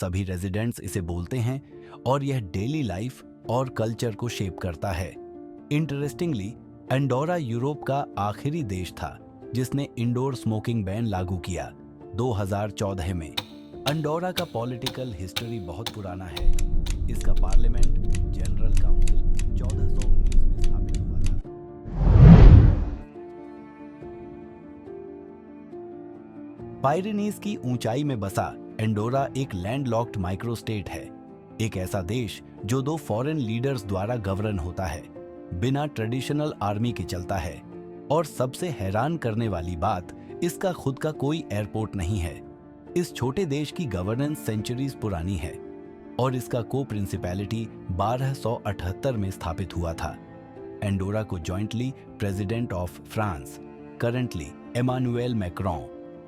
सभी रेजिडेंट्स इसे बोलते हैं और यह डेली लाइफ और कल्चर को शेप करता है। इंटरेस्टिंगली, एंडोरा यूरोप का आखिरी देश था जिसने इंडोर स्मोकिंग बैन लागू किया 2014 में। एंडोरा का पॉलिटिकल हिस्ट्री बहुत पुराना है। इसका पार्लियामेंट जनरल काउंसिल 1419 में स्थापित हुआ था। पायरेनीज की ऊंचाई में बसा एंडोरा एक लैंडलॉक्ड माइक्रोस्टेट है, एक ऐसा देश जो 2 फॉरेन लीडर्स द्वारा गवर्न होता है, बिना ट्रेडिशनल आर्मी के चलता है। और सबसे हैरान करने वाली बात, इसका खुद का कोई एयरपोर्ट नहीं है। इस छोटे देश की गवर्नेंस सेंचुरीज पुरानी है और इसका को प्रिंसिपैलिटी 1278 में स्थापित हुआ था। एंडोरा को jointly president of France, currently Emmanuel Macron,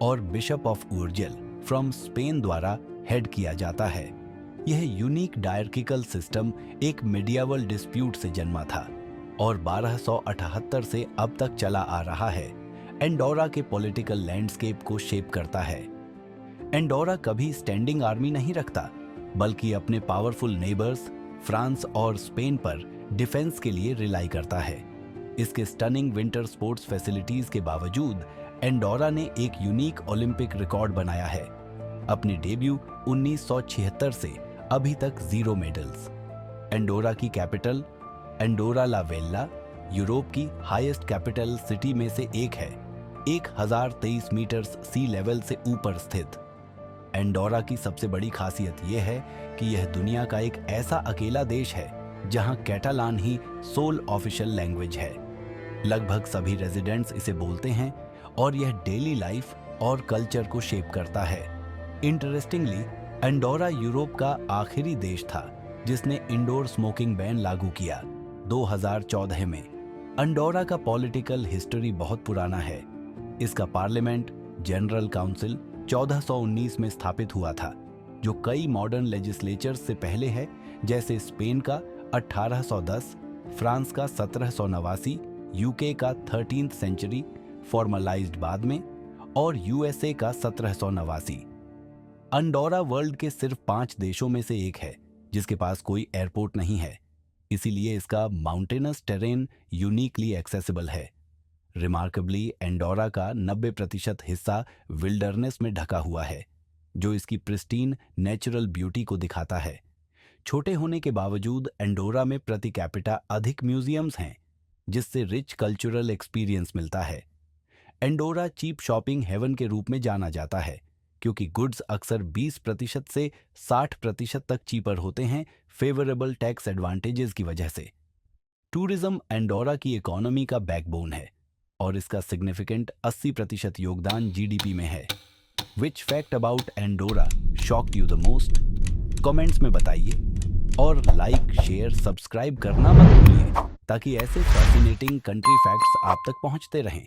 और बिशप ऑफ उर्जेल फ्रॉम स्पेन द्वारा हेड किया जाता है। यह यूनिक डायर्किकल सिस्टम एक मिडियावल डिस्प्यूट से जन्मा था और 1278 से अब तक चला आ रहा है। एंडोरा के पॉलिटिकल लैंडस्केप को शेप करता है। एंडोरा कभी स्टैंडिंग आर्मी नहीं रखता, बल्कि अपने पावरफुल नेबर्स फ्रांस और स्पेन पर डिफेंस के लिए रिलाई करता है। इसके स्टनिंग विंटर स्पोर्ट्स फैसिलिटीज के बावजूद एंडोरा ने एक यूनिक ओलंपिक रिकॉर्ड बनाया है। अपने डेब्यू 1976 से अभी तक 0 मेडल्स। एंडोरा की कैपिटल एंडोरा ला वेल्ला यूरोप की हाईएस्ट कैपिटल सिटी में से एक है, 1023 मीटर सी लेवल से ऊपर स्थित। एंडोरा की सबसे बड़ी खासियत यह है कि यह दुनिया का एक ऐसा अकेला देश है जहां कैटालान ही सोल ऑफिशियल लैंग्वेज है। लगभग सभी रेजिडेंट्स इसे बोलते हैं और यह डेली लाइफ और कल्चर को शेप करता है। इंटरेस्टिंगली, एंडोरा यूरोप का आखिरी देश था जिसने इंडोर स्मोकिंग बैन लागू किया 2014 में। एंडोरा का पॉलिटिकल हिस्ट्री बहुत पुराना है। इसका पार्लियामेंट जनरल काउंसिल 1419 में स्थापित हुआ था, जो कई मॉडर्न लेजिस्लेचर्स से पहले है, जैसे स्पेन का 1810, फ्रांस का 1789, यूके का 13th सेंचुरी फॉर्मलाइज्ड बाद में, और यूएसए का 1789। एंडोरा वर्ल्ड के सिर्फ 5 देशों में से एक है जिसके पास कोई एयरपोर्ट नहीं है, इसीलिए इसका माउंटेनस टेरेन यूनिकली एक्सेसिबल है। रिमार्केबली, एंडोरा का 90% हिस्सा विल्डरनेस में ढका हुआ है, जो इसकी प्रिस्टीन नेचुरल ब्यूटी को दिखाता है। छोटे होने के बावजूद एंडोरा में प्रति कैपिटा अधिक म्यूजियम्स हैं, जिससे रिच कल्चरल एक्सपीरियंस मिलता है। एंडोरा चीप शॉपिंग हेवन के रूप में जाना जाता है, क्योंकि गुड्स अक्सर 20% से 60% तक चीपर होते हैं फेवरेबल टैक्स एडवांटेजेस की वजह से। टूरिज्म एंडोरा की इकोनॉमी का बैकबोन है और इसका सिग्निफिकेंट 80% योगदान जीडीपी में है। Which fact about Andorra shocked you the most? Comments में बताइए और लाइक, शेयर, सब्सक्राइब करना मत भूलिए ताकि ऐसे फैसिनेटिंग कंट्री फैक्ट्स आप तक पहुंचते रहें।